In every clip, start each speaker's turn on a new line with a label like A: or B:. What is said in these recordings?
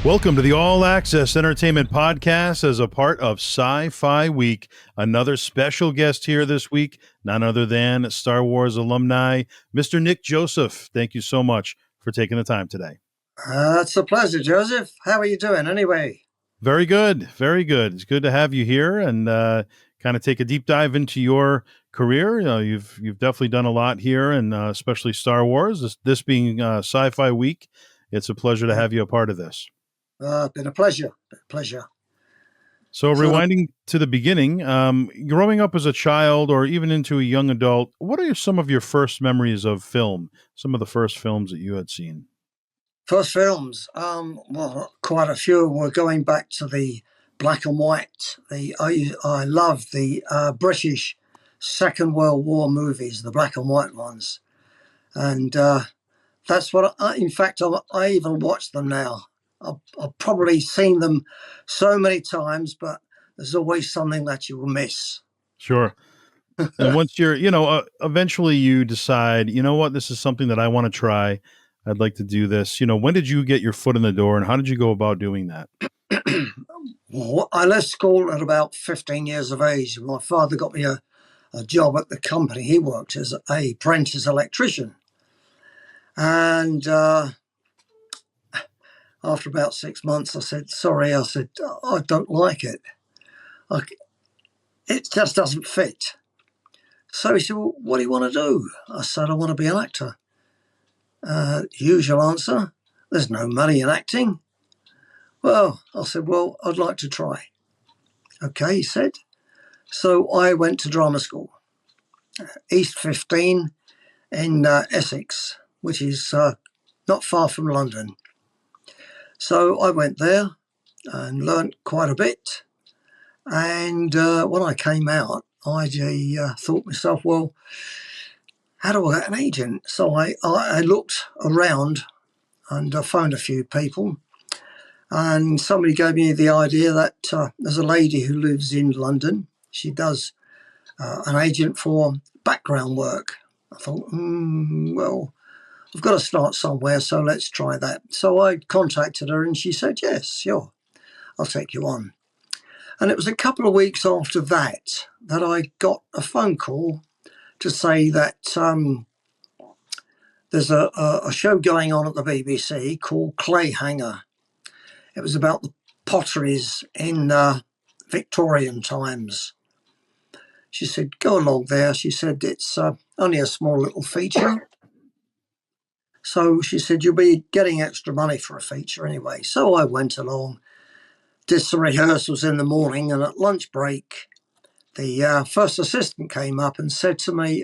A: Welcome to the All Access Entertainment Podcast as a part of Sci-Fi Week. Another special guest here this week, none other than Star Wars alumni, Mr. Nick Joseph. Thank you so much for taking the time today.
B: It's a pleasure, Joseph. How are you doing anyway?
A: Very good. Very good. It's good to have you here and kind of take a deep dive into your career. You've definitely done a lot here, and especially Star Wars. This being Sci-Fi Week, it's a pleasure to have you a part of this.
B: Been a pleasure.
A: So rewinding to the beginning, growing up as a child or even into a young adult, what are some of your first memories of film? Some of the first films that you had seen?
B: First films, well, quite a few. We're going back to the black and white. I love the British Second World War movies, the black and white ones. And that's what in fact, I even watch them now. I've probably seen them so many times, but there's always something that you will miss.
A: Sure. And once you're, eventually you decide, you know what, this is something that I want to try. I'd like to do this. When did you get your foot in the door and how did you go about doing that?
B: Well, I left school at about 15 years of age. My father got me a job at the company. He worked as an apprentice electrician. And after about 6 months, I said, sorry, I don't like it. It just doesn't fit. So he said, well, what do you want to do? I said, I want to be an actor. Usual answer, there's no money in acting. Well, I said, well, I'd like to try. Okay, he said. So I went to drama school, East 15 in Essex, which is not far from London. So I went there and learnt quite a bit. And when I came out, I thought to myself, well, how do I get an agent? So I looked around and I found a few people. And somebody gave me the idea that there's a lady who lives in London. She does an agent for background work. I thought, well, I've got to start somewhere, so let's try that. So I contacted her and she said, yes, sure, I'll take you on. And it was a couple of weeks after that I got a phone call to say that there's a show going on at the BBC called Clayhanger. It was about the potteries in Victorian times. She said, go along there. She said, it's only a small little feature. So she said, you'll be getting extra money for a feature anyway. So I went along, did some rehearsals in the morning, and at lunch break, the first assistant came up and said to me,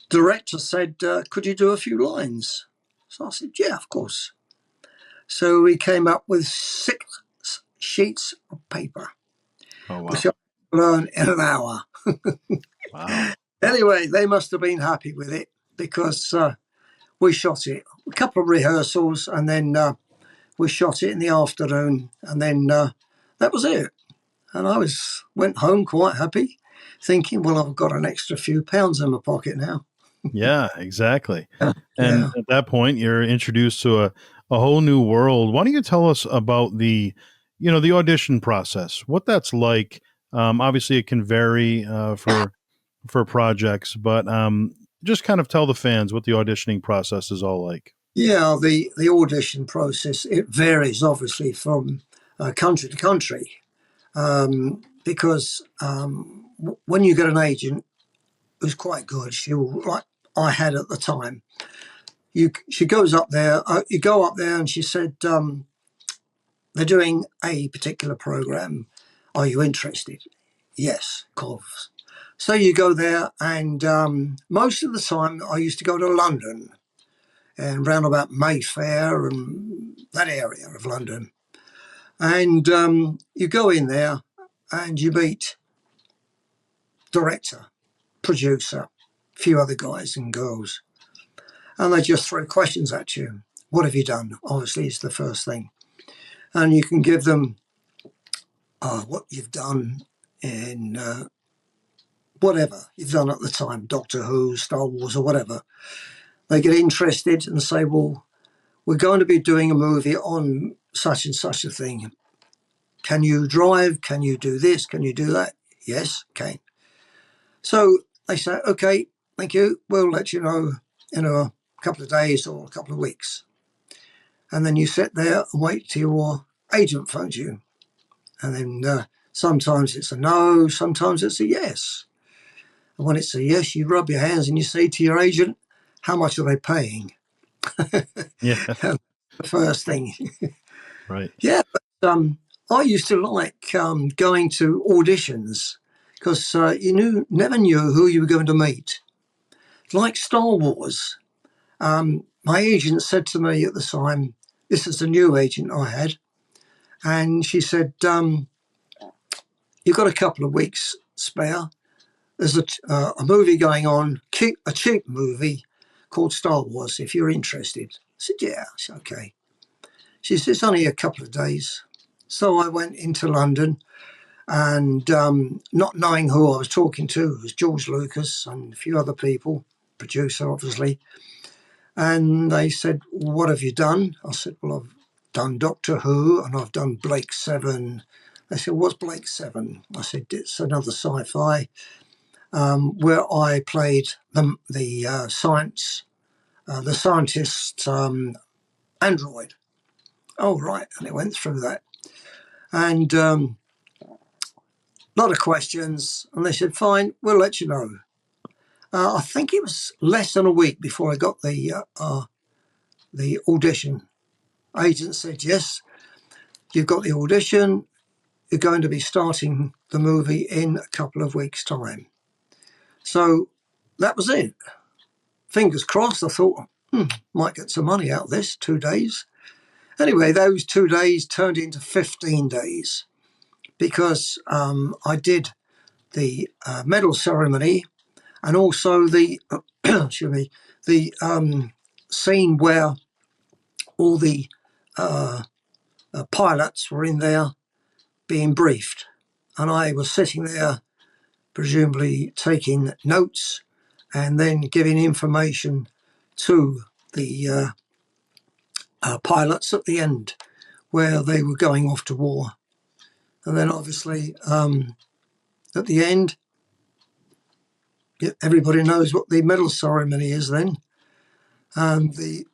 B: director said, could you do a few lines? So I said, yeah, of course. So we came up with 6 sheets of paper, which I learned in an hour.
A: Wow.
B: Anyway, they must have been happy with it because we shot it. A couple of rehearsals and then we shot it in the afternoon and then that was it. And I went home quite happy thinking, well, I've got an extra few pounds in my pocket now.
A: Yeah, exactly. And at that point, you're introduced to a whole new world. Why don't you tell us about the audition process, what that's like? Obviously, it can vary for projects, but just kind of tell the fans what the auditioning process is all like.
B: Yeah, the audition process, it varies obviously from country to country because when you get an agent who's quite good, like I had at the time, she goes up there, you go up there and she said, they're doing a particular program. Are you interested? Yes, of course. So you go there and most of the time I used to go to London and round about Mayfair and that area of London. And you go in there and you meet director, producer, a few other guys and girls. and they just throw questions at you. What have you done? Obviously, is the first thing. And you can give them what you've done in whatever you've done at the time, Doctor Who, Star Wars, or whatever. They get interested and say, well, we're going to be doing a movie on such and such a thing. Can you drive? Can you do this? Can you do that? Yes, can. So they say, okay, thank you. We'll let you know in a couple of days or a couple of weeks. And then you sit there and wait till your agent phones you. And then sometimes it's a no, sometimes it's a yes. And when it's a yes, you rub your hands and you say to your agent, how much are they paying?
A: Yeah.
B: The first thing.
A: Right.
B: Yeah, but I used to like going to auditions because you never knew who you were going to meet. Like Star Wars, my agent said to me at the time, this is a new agent I had, and she said, you've got a couple of weeks spare. There's a movie going on, a cheap movie called Star Wars, if you're interested. I said, yeah, it's okay. She said, it's only a couple of days. So I went into London and not knowing who I was talking to, it was George Lucas and a few other people, producer obviously. And they said, what have you done? I said, well, I've done Doctor Who and I've done Blake 7. They said, what's Blake 7? I said, it's another sci-fi where I played the scientist android. Oh, right. And it went through that. And a lot of questions. And they said, fine, we'll let you know. I think it was less than a week before I got the audition. Agent said, yes, you've got the audition. You're going to be starting the movie in a couple of weeks' time. So that was it. Fingers crossed. I thought, might get some money out of this, 2 days. Anyway, those 2 days turned into 15 days because I did the medal ceremony and also the, excuse me, the scene where all the pilots were in there being briefed. And I was sitting there, presumably taking notes and then giving information to the pilots at the end where they were going off to war. And then obviously at the end, everybody knows what the medal ceremony is then. And the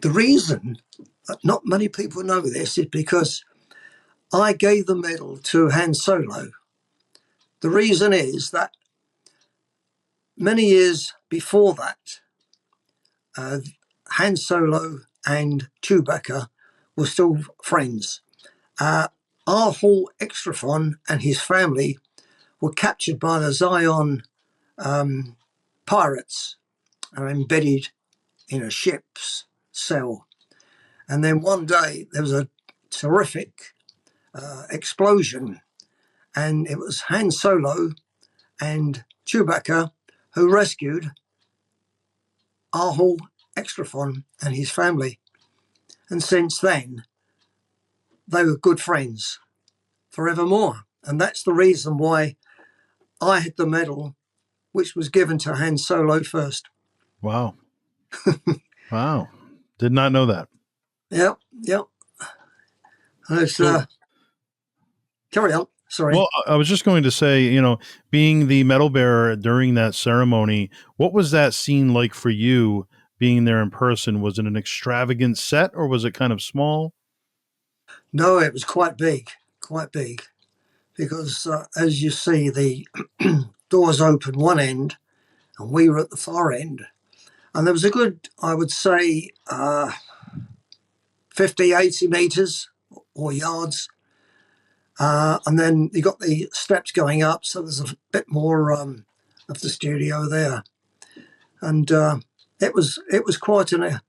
B: reason that not many people know this is because I gave the medal to Han Solo. The reason is that many years before that, Han Solo and Chewbacca were still friends. Arhul Extrafon and his family were captured by the Zion pirates and are embedded in a ship's cell. And then one day there was a terrific explosion, and it was Han Solo and Chewbacca who rescued Arhul Extrafon and his family. And since then, they were good friends forevermore. And that's the reason why I had the medal, which was given to Han Solo first.
A: Wow. Wow. Did not know that.
B: Yep, yep.
A: So,
B: Carry on. Sorry.
A: well, I was just going to say, being the medal bearer during that ceremony, what was that scene like for you being there in person? Was it an extravagant set or was it kind of small?
B: No, it was quite big, because as you see, the doors open one end and we were at the far end. And there was a good, I would say, 50, 80 metres or yards. And then you got the steps going up, so there's a bit more of the studio there. And it was quite a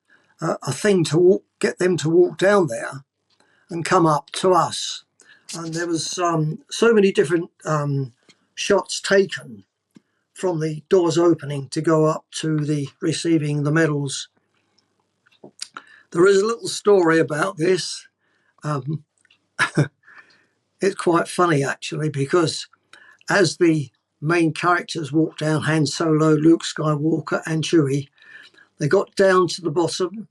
B: thing to get them to walk down there and come up to us. And there was so many different shots taken from the doors opening to go up to the receiving the medals. There is a little story about this. Um, it's quite funny, actually, because as the main characters walked down, Han Solo, Luke Skywalker, and Chewie, they got down to the bottom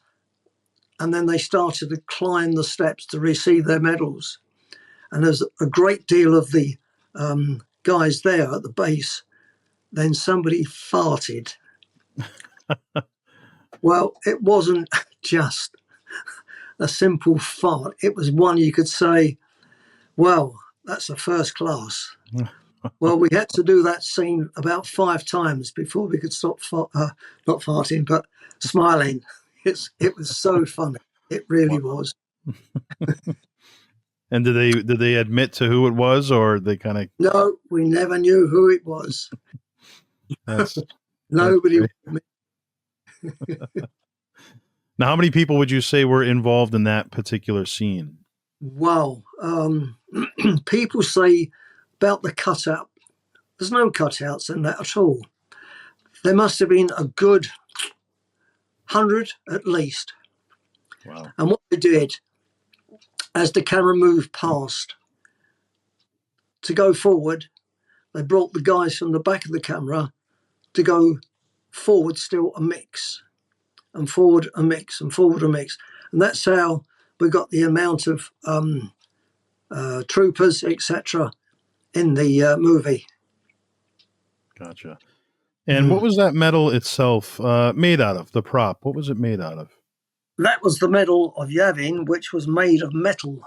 B: and then they started to climb the steps to receive their medals. And there's a great deal of the guys there at the base. Then somebody farted. Well, it wasn't just a simple fart. It was one you could say, well, that's a first class. Well, we had to do that scene about 5 times before we could stop not farting, but smiling. It was so funny. It really was.
A: And did they admit to who it was, or they kind of?
B: No, we never knew who it was.
A: That's
B: Nobody.
A: Now, how many people would you say were involved in that particular scene?
B: Wow. People say about the cutout. There's no cutouts in that at all. There must have been a good 100 at least.
A: Wow.
B: And what they did, as the camera moved past, to go forward, they brought the guys from the back of the camera to go forward still a mix, and forward a mix, and forward a mix. And that's how we got the amount of troopers, etc., in the movie.
A: Gotcha. And what was that medal itself made out of? The prop, what was it made out of?
B: That was the medal of Yavin, which was made of metal.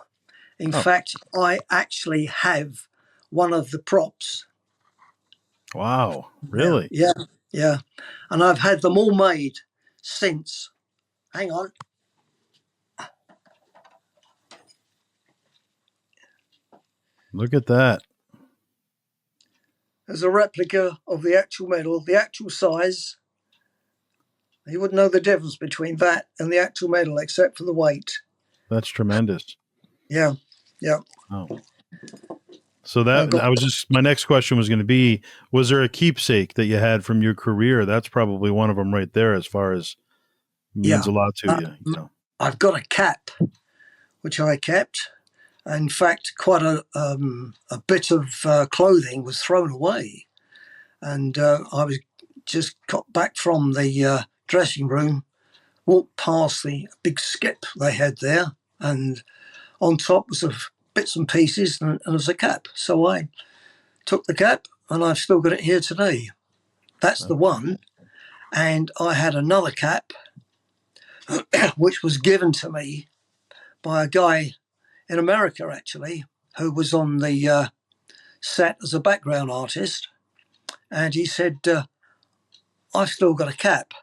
B: In fact, I actually have one of the props.
A: Wow, really?
B: Yeah. And I've had them all made since. Hang on.
A: Look at that.
B: There's a replica of the actual medal, the actual size. You wouldn't know the difference between that and the actual medal, except for the weight.
A: That's tremendous.
B: Yeah.
A: Oh. So my next question was going to be, was there a keepsake that you had from your career? That's probably one of them right there, as far as means a lot to you.
B: I've got a cap, which I kept. In fact, quite a bit of clothing was thrown away. And I was just got back from the dressing room, walked past the big skip they had there, and on top was of bits and pieces, and there was a cap. So I took the cap, and I've still got it here today. That's the one. And I had another cap, which was given to me by a guy in America, actually, who was on the set as a background artist. And he said, I've still got a cap.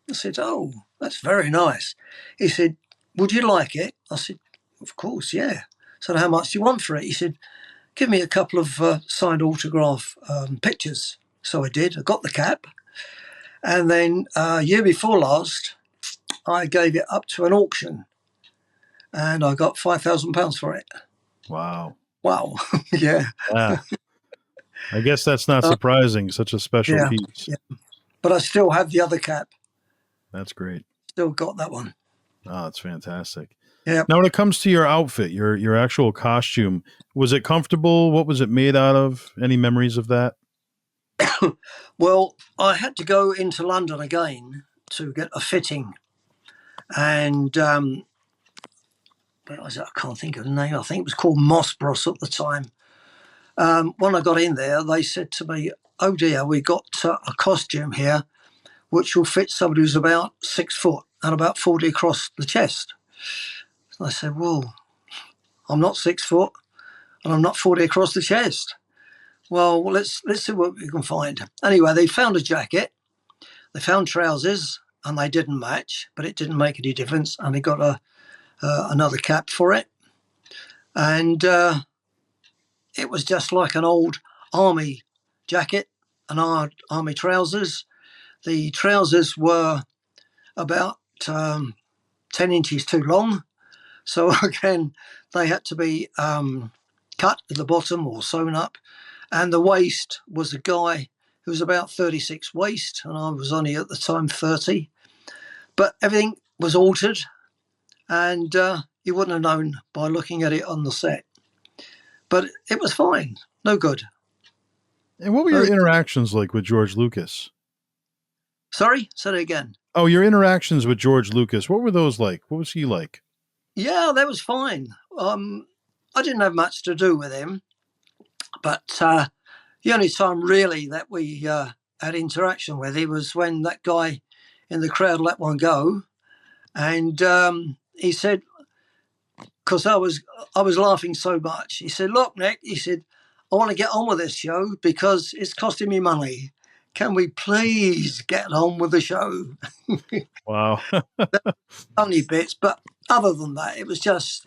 B: I said, oh, that's very nice. He said, would you like it? I said, of course, yeah. So how much do you want for it? He said, give me a couple of signed autograph pictures. So I did. I got the cap. And then year before last, I gave it up to an auction. And I got £5,000 for it.
A: Wow.
B: Yeah.
A: I guess that's not surprising, such a special piece.
B: Yeah. But I still have the other cap.
A: That's great.
B: Still got that one.
A: Oh, that's fantastic.
B: Yeah.
A: Now, when it comes to your outfit, your actual costume, was it comfortable? What was it made out of? Any memories of that?
B: Well, I had to go into London again to get a fitting. And where was it? I can't think of the name. I think it was called Mossbros at the time. When I got in there, they said to me, oh dear, we got a costume here which will fit somebody who's about 6 foot and about 40 across the chest. So I said, well, I'm not 6 foot and I'm not 40 across the chest. Well, let's see what we can find. Anyway, they found a jacket, they found trousers, and they didn't match, but it didn't make any difference. And they got another cap for it. And it was just like an old army jacket and army trousers. The trousers were about 10 inches too long. So again, they had to be cut at the bottom or sewn up. And the waist was a guy was about 36 waist, and I was only at the time 30. But everything was altered, and you wouldn't have known by looking at it on the set. But it was fine, no good.
A: And what were your interactions like with George Lucas?
B: Sorry, say it again.
A: Oh, your interactions with George Lucas. What were those like? What was he like?
B: Yeah, that was fine. I didn't have much to do with him, but the only time really that we had interaction with him was when that guy in the crowd let one go, and he said, because I was laughing so much, he said, "Look, Nick," he said, "I want to get on with this show because it's costing me money. Can we please get on with the show?"
A: Wow.
B: Only bits, but other than that, it was just,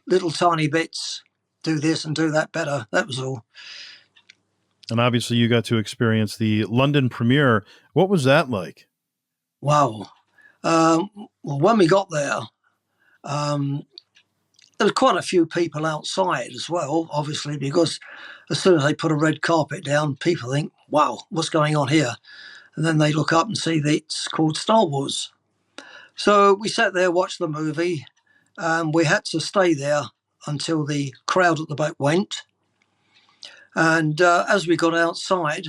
B: little tiny bits. Do this and do that better. That was all.
A: And obviously, you got to experience the London premiere. What was that like?
B: Wow. Well, when we got there, there was quite a few people outside as well, obviously, because as soon as they put a red carpet down, people think, "Wow, what's going on here?" And then they look up and see that it's called Star Wars. So we sat there, watched the movie. We had to stay there until the crowd at the back went. And as we got outside,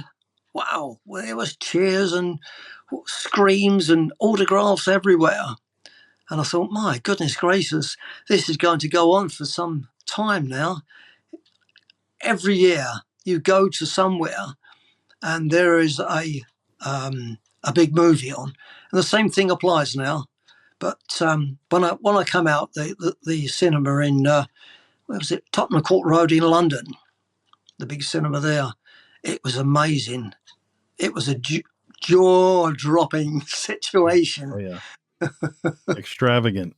B: wow, well, there was cheers and screams and autographs everywhere. And I thought, my goodness gracious, this is going to go on for some time now. Every year you go to somewhere and there is a big movie on. And the same thing applies now. But when I come out, the cinema in, where was it, Tottenham Court Road in London, the big cinema there, it was amazing. It was a jaw-dropping situation.
A: Oh, yeah. Extravagant.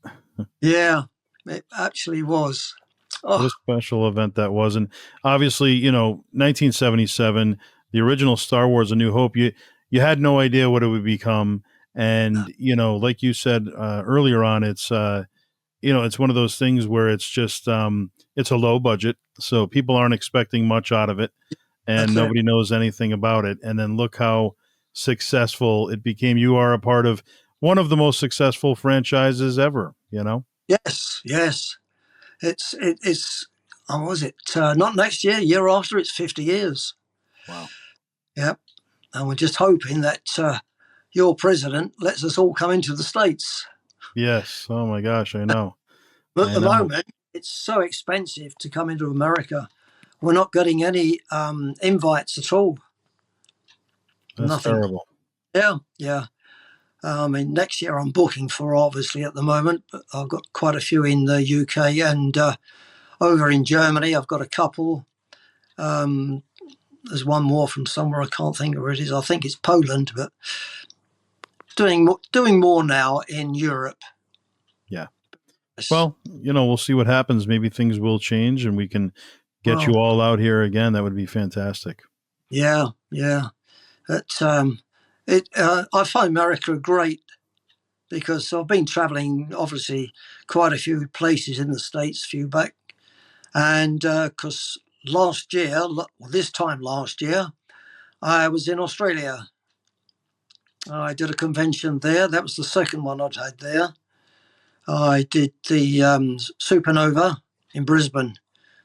B: Yeah, it actually was.
A: What a special event that was. And obviously, 1977, the original Star Wars A New Hope, you had no idea what it would become. And, like you said earlier on, it's, it's one of those things where it's just, it's a low budget. So people aren't expecting much out of it. And nobody knows anything about it. And then look how successful it became. You are a part of one of the most successful franchises ever,
B: Yes. It's how was it? Not next year after, it's 50 years.
A: Wow.
B: Yep. And we're just hoping that your president lets us all come into the States.
A: Yes. Oh my gosh, I know.
B: But at the moment, it's so expensive to come into America. We're not getting any invites at all.
A: That's
B: Nothing.
A: terrible.
B: Yeah. I mean, next year I'm booking for, obviously, at the moment, but I've got quite a few in the UK and over in Germany. I've got a couple. There's one more from somewhere, I can't think where it is. I think it's Poland, but doing more now in Europe.
A: Yeah. Well, we'll see what happens. Maybe things will change and we can get you all out here again. That would be fantastic.
B: Yeah. I find America great because I've been traveling, obviously, quite a few places in the States, a few back. And because this time last year, I was in Australia. I did a convention there. That was the second one I'd had there. I did the Supernova in Brisbane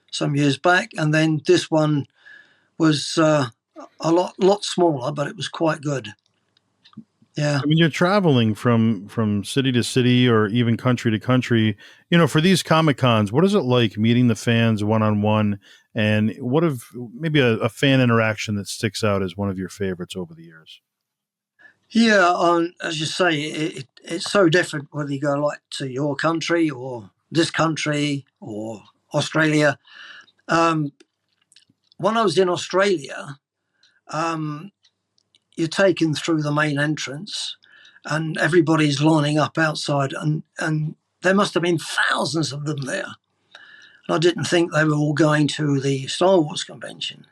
B: some years back. And then this one was a lot smaller, but it was quite good. Yeah.
A: When you're traveling from city to city or even country to country, for these Comic Cons, what is it like meeting the fans one-on-one? And what if maybe a fan interaction that sticks out as one of your favorites over the years?
B: Yeah, as you say, it's so different whether you go like to your country or this country or Australia. When I was in Australia, you're taken through the main entrance and everybody's lining up outside and there must have been thousands of them there. And I didn't think they were all going to the Star Wars convention.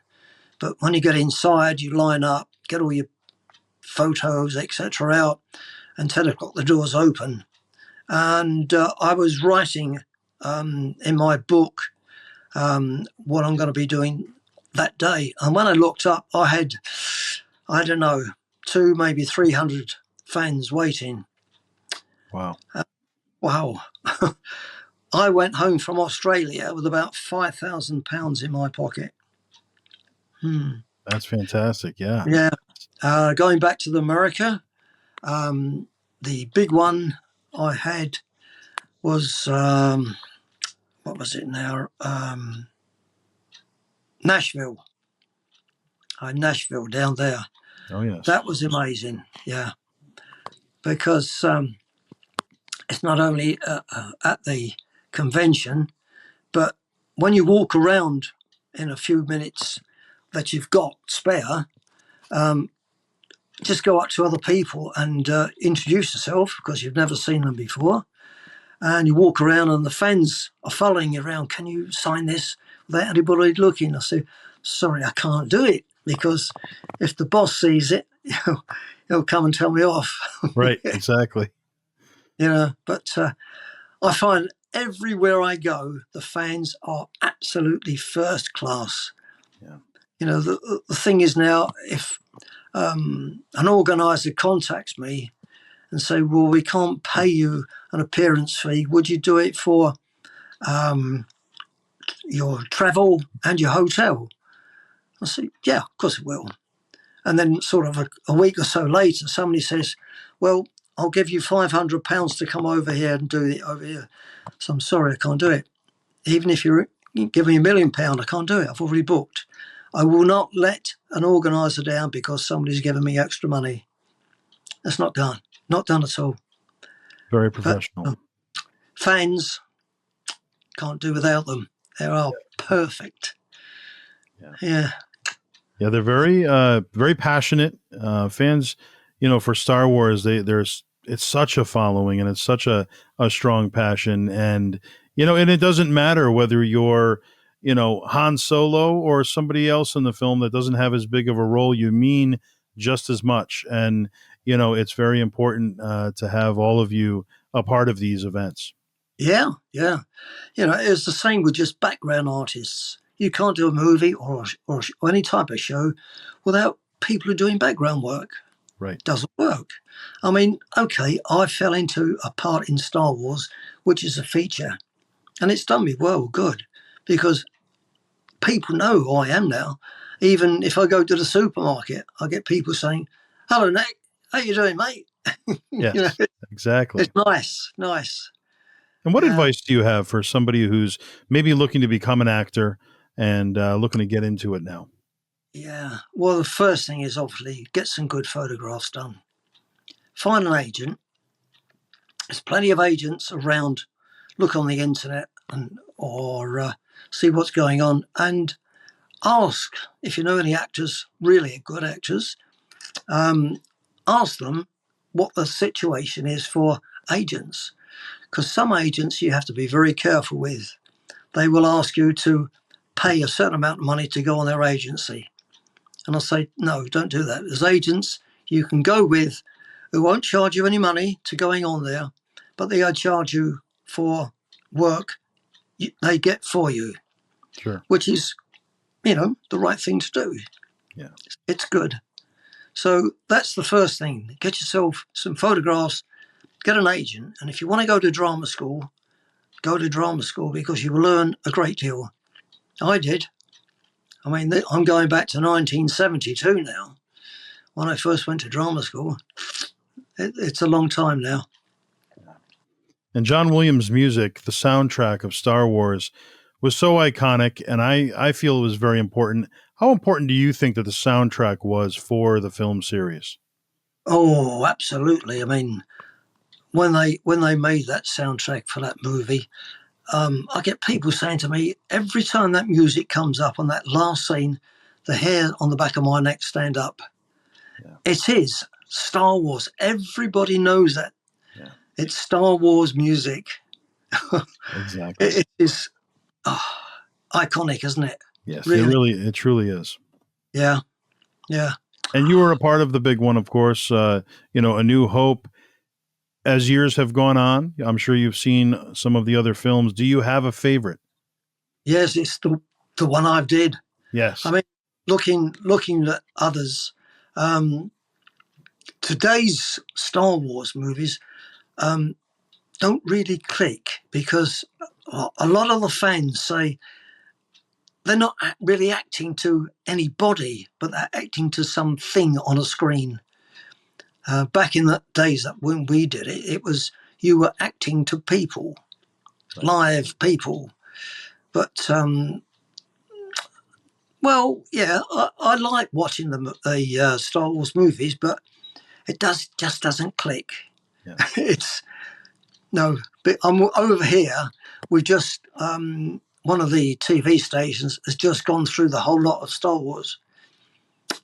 B: But when you get inside, you line up, get all your photos, etc. out, and 10 o'clock the doors open. And I was writing in my book what I'm going to be doing that day. And when I looked up, I had, I don't know, two, maybe 300 fans waiting.
A: Wow.
B: Wow. I went home from Australia with about £5,000 in my pocket.
A: That's fantastic. Yeah.
B: Yeah. Going back to America, the big one I had was, what was it now? Nashville. Nashville down there.
A: Oh, yes.
B: That was amazing. Yeah. Because it's not only at the convention, but when you walk around in a few minutes that you've got spare, just go up to other people and introduce yourself because you've never seen them before. And you walk around and the fans are following you around. Can you sign this without anybody looking? I say, sorry, I can't do it because if the boss sees it, he'll come and tell me off.
A: Right. Exactly.
B: But I find everywhere I go, the fans are absolutely first class.
A: Yeah.
B: The thing is now, if an organizer contacts me and say, well, we can't pay you an appearance fee, would you do it for your travel and your hotel? I say, yeah, of course it will. And then sort of a week or so later, somebody says, well, I'll give you £500 to come over here and do it over here. So I'm sorry, I can't do it. Even if you give me £1 million, I can't do it. I've already booked. I will not let an organizer down because somebody's given me extra money. That's not done. Not done at all.
A: Very
B: But
A: professional.
B: fans, can't do without them. They are perfect. Yeah.
A: Yeah, they're very passionate fans. For Star Wars, it's such a following and it's such a strong passion, and and it doesn't matter whether you're Han Solo or somebody else in the film that doesn't have as big of a role. You mean just as much, and it's very important to have all of you a part of these events.
B: Yeah. It's the same with just background artists. You can't do a movie or any type of show without people who are doing background work.
A: Right.
B: Doesn't work. I mean, okay, I fell into a part in Star Wars, which is a feature, and it's done me well, good, because people know who I am now. Even if I go to the supermarket, I get people saying, "Hello, Nick. How you doing, mate?"
A: Yes, exactly.
B: It's nice.
A: And what
B: Yeah.
A: advice do you have for somebody who's maybe looking to become an actor and looking to get into it now?
B: Yeah. Well, the first thing is obviously get some good photographs done. Find an agent. There's plenty of agents around. Look on the internet or see what's going on and ask if you know any actors, really good actors. Ask them what the situation is for agents, because some agents you have to be very careful with. They will ask you to pay a certain amount of money to go on their agency. And I'll say, no, don't do that. There's agents you can go with who won't charge you any money to going on there, but they'll charge you for work they get for you,
A: Sure.
B: which is, the right thing to do.
A: Yeah.
B: It's good. So that's the first thing. Get yourself some photographs, get an agent. And if you want to go to drama school, go to drama school because you will learn a great deal. I did. I mean, I'm going back to 1972 now. When I first went to drama school, it's a long time now.
A: And John Williams' music, the soundtrack of Star Wars, was so iconic, and I feel it was very important. How important do you think that the soundtrack was for the film series?
B: Oh, absolutely. I mean, when they made that soundtrack for that movie, I get people saying to me every time that music comes up on that last scene, the hair on the back of my neck stand up.
A: Yeah.
B: It is Star Wars. Everybody knows that.
A: Yeah.
B: It's Star Wars music.
A: Exactly.
B: It is iconic, isn't it?
A: Yes,
B: Really?
A: it truly is.
B: Yeah.
A: And you were a part of the big one, of course. A New Hope. As years have gone on, I'm sure you've seen some of the other films. Do you have a favorite?
B: Yes, it's the one I did.
A: Yes.
B: I mean, looking at others, um, today's Star Wars movies um, don't really click because a lot of the fans say they're not really acting to anybody, but they're acting to something on a screen. Back in the days that when we did it, it was you were acting to people,
A: Right.
B: live people. But well, yeah, I like watching the Star Wars movies, but it just doesn't click.
A: Yeah.
B: It's no, but I'm over here. We just one of the TV stations has just gone through the whole lot of Star Wars,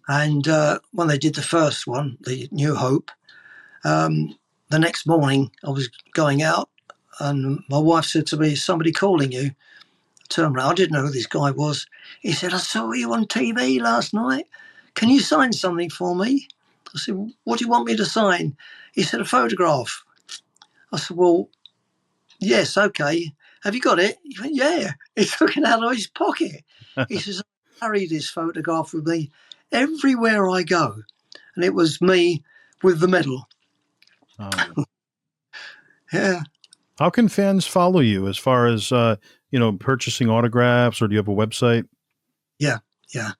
B: and when they did the first one, the New Hope, the next morning I was going out, and my wife said to me, "Is somebody calling you?" I turned around. I didn't know who this guy was. He said, "I saw you on TV last night. Can you sign something for me?" I said, "What do you want me to sign?" He said, "A photograph." I said, "Well, yes, okay. Have you got it?" He went, "Yeah." He took it out of his pocket. He says, "I carry this photograph with me everywhere I go." And it was me with the medal.
A: Oh.
B: Yeah,
A: How can fans follow you as far as purchasing autographs, or do you have a website?
B: yeah, yeah.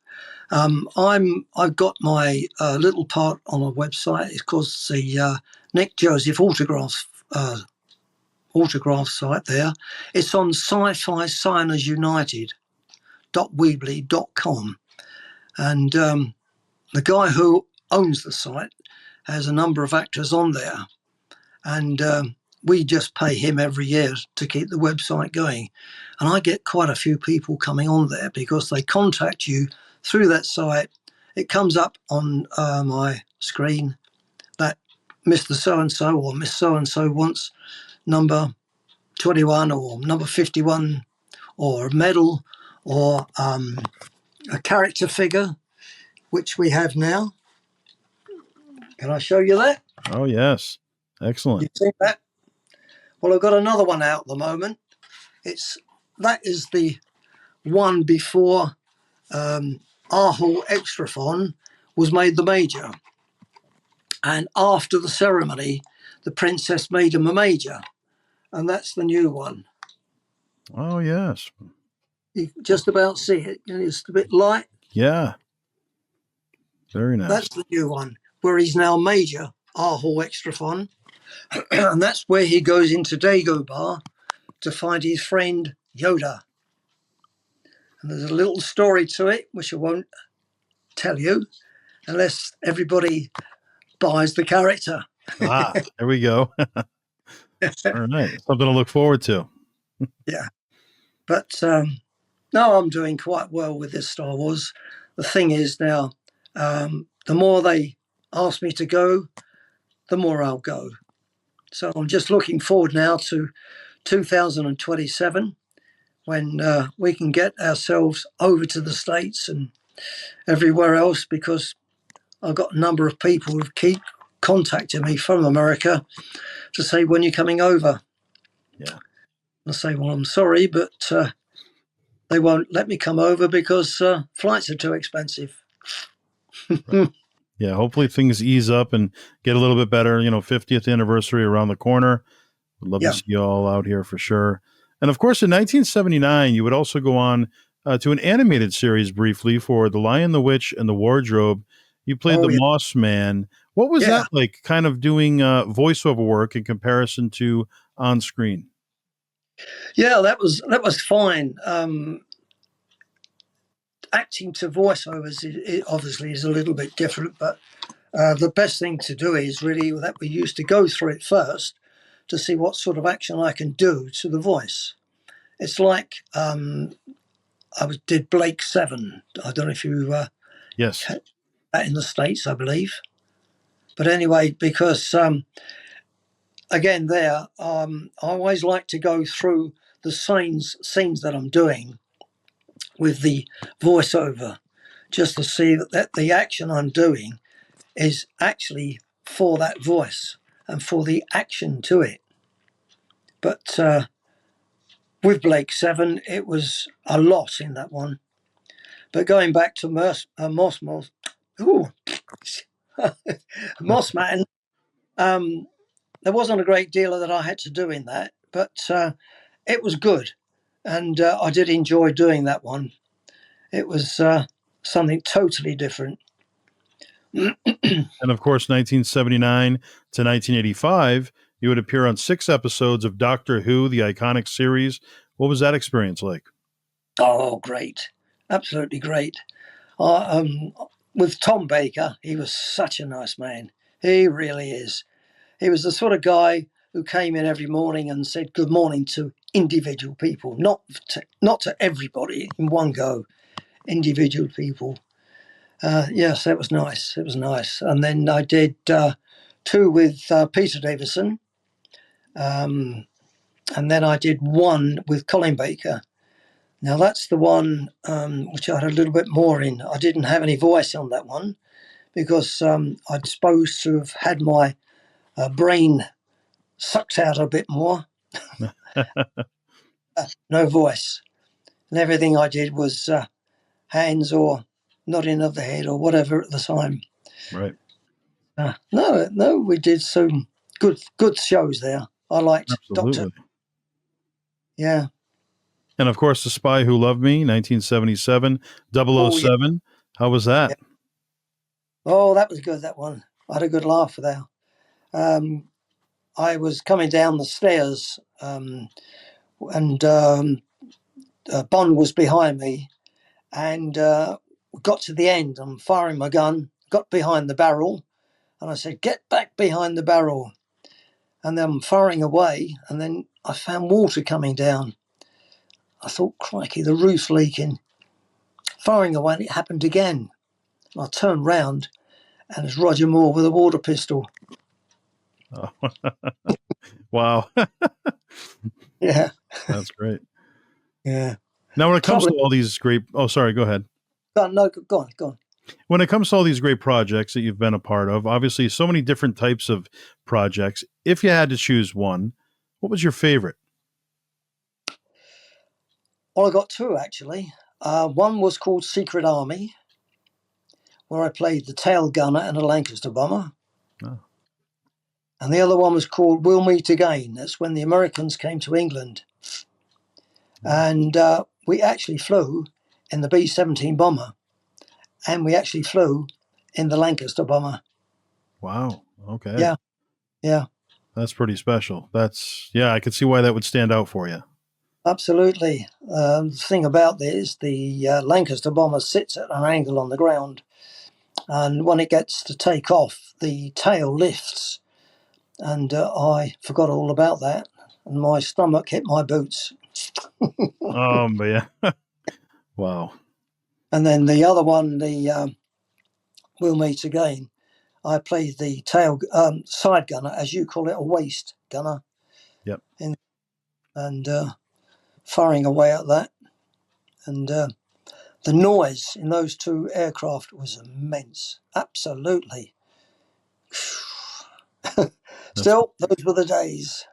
B: I've got my little part on a website. It's called the Nick Joseph autograph site there. It's on Sci-Fi Signers United .weebly.com. And the guy who owns the site has a number of actors on there. And we just pay him every year to keep the website going. And I get quite a few people coming on there because they contact you through that site. It comes up on my screen that Mr. So-and-so or Miss So-and-so wants number 21 or number 51 or a medal or a character figure, which we have now. Can I show you that?
A: Oh, yes. Excellent.
B: You see that? Well, I've got another one out at the moment. That is the one before our whole extrathon was made the major. And after the ceremony, the princess made him a major. And that's the new one.
A: Oh, yes.
B: You can just about see it. It's a bit light.
A: Yeah. Very nice.
B: That's the new one, where he's now major, our whole extrathon. And that's where he goes into Dagobah to find his friend Yoda. And there's a little story to it, which I won't tell you unless everybody buys the character.
A: Ah, there we go. All right. Something to look forward to.
B: Yeah. But no, I'm doing quite well with this Star Wars. The thing is now, the more they ask me to go, the more I'll go. So I'm just looking forward now to 2027 when we can get ourselves over to the States and everywhere else, because I've got a number of people who keep contacting me from America to say, when you're coming over.
A: Yeah.
B: I say, well, I'm sorry, but they won't let me come over because flights are too expensive.
A: Right. Yeah. Hopefully things ease up and get a little bit better. 50th anniversary around the corner. Would love to
B: Yeah.
A: see you all out here for sure. And of course, in 1979, you would also go on to an animated series briefly for The Lion, the Witch, and the Wardrobe. You played
B: Oh,
A: the
B: yeah.
A: Moss Man. What was
B: Yeah.
A: that like, kind of doing voiceover work in comparison to on screen?
B: Yeah, that was fine. Acting to voiceovers obviously is a little bit different, but the best thing to do is really that we used to go through it first to see what sort of action I can do to the voice. It's like did Blake 7. I don't know if you
A: Yes.
B: had that in the States, I believe. But anyway, because again, I always like to go through the scenes that I'm doing with the voiceover, just to see that the action I'm doing is actually for that voice and for the action to it. But with Blake 7, it was a lot in that one. But going back to ooh, Mossman, there wasn't a great deal that I had to do in that, but it was good. And I did enjoy doing that one. It was something totally different.
A: And of course, 1979 to 1985, you would appear on 6 episodes of Doctor Who, the iconic series. What was that experience like?
B: Oh, great. Absolutely great. With Tom Baker, he was such a nice man. He really is. He was the sort of guy who came in every morning and said good morning to individual people, not to everybody in one go, individual people. Yes, that was nice. It was nice. And then I did 2 with Peter Davison. And then I did 1 with Colin Baker. Now that's the one which I had a little bit more in. I didn't have any voice on that one because I'd supposed to have had my brain sucked out a bit more. No voice. And everything I did was hands or nodding of the head or whatever at the time.
A: Right.
B: No, we did some good shows there. I liked Doctor.
A: Absolutely.
B: Yeah.
A: And of course, The Spy Who Loved Me, 1977, 007.
B: Oh, yeah.
A: How was that?
B: Yeah. Oh, that was good, that one. I had a good laugh there. I was coming down the stairs and Bond was behind me and got to the end. I'm firing my gun, got behind the barrel, and I said, "Get back behind the barrel." And then I'm firing away, and then I found water coming down. I thought, crikey, the roof's leaking. Firing away, and it happened again. And I turned round, and it's Roger Moore with a water pistol.
A: Oh. Wow.
B: Yeah.
A: That's great.
B: Yeah.
A: Now, when it comes to all these great... Oh, sorry, go ahead.
B: No, go on.
A: When it comes to all these great projects that you've been a part of, obviously so many different types of projects. If you had to choose one, what was your favorite?
B: Well, I got 2, actually. One was called Secret Army, where I played the tail gunner and a Lancaster bomber. Oh. And the other one was called We'll Meet Again. That's when the Americans came to England. And we actually flew in the B-17 bomber. And we actually flew in the Lancaster bomber.
A: Wow. Okay.
B: Yeah.
A: That's pretty special. I could see why that would stand out for you.
B: Absolutely. The thing about this, the Lancaster bomber sits at an angle on the ground. And when it gets to take off, the tail lifts. And I forgot all about that. And my stomach hit my boots.
A: But yeah. Wow.
B: And then the other one, the We'll Meet Again, I played the tail side gunner, as you call it, a waist gunner.
A: Yep.
B: And firing away at that. And the noise in those 2 aircraft was immense. Absolutely. Still, those were the days.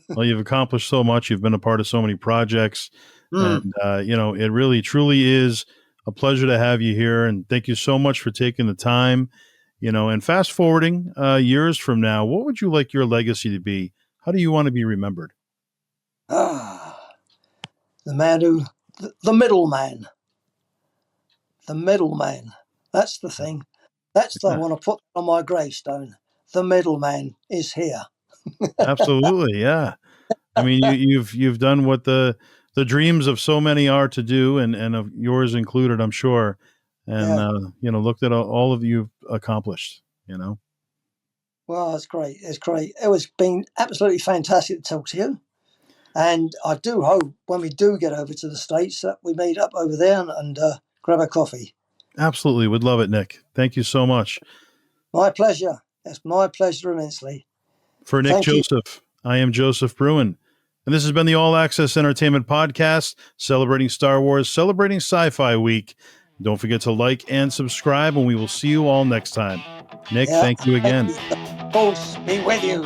A: Well, you've accomplished so much. You've been a part of so many projects. And, it really, truly is a pleasure to have you here. And thank you so much for taking the time. And fast forwarding years from now, what would you like your legacy to be? How do you want to be remembered?
B: The man the middleman. The middleman. That's the thing. That's what I want to put on my gravestone. The middleman is here.
A: Absolutely, yeah. I mean, you've done what the dreams of so many are to do, and of yours included, I'm sure. And looked at all of you've accomplished.
B: Well, it's great. It's great. It was been absolutely fantastic to talk to you. And I do hope when we do get over to the States that we meet up over there and grab a coffee.
A: Absolutely. Would love it, Nick. Thank you so much.
B: My pleasure. It's my pleasure immensely.
A: For Nick Joseph, I am Joseph Bruen. And this has been the All Access Entertainment Podcast, celebrating Star Wars, celebrating Sci-Fi Week. Don't forget to like and subscribe, and we will see you all next time. Nick, thank you again.
B: Force be with you.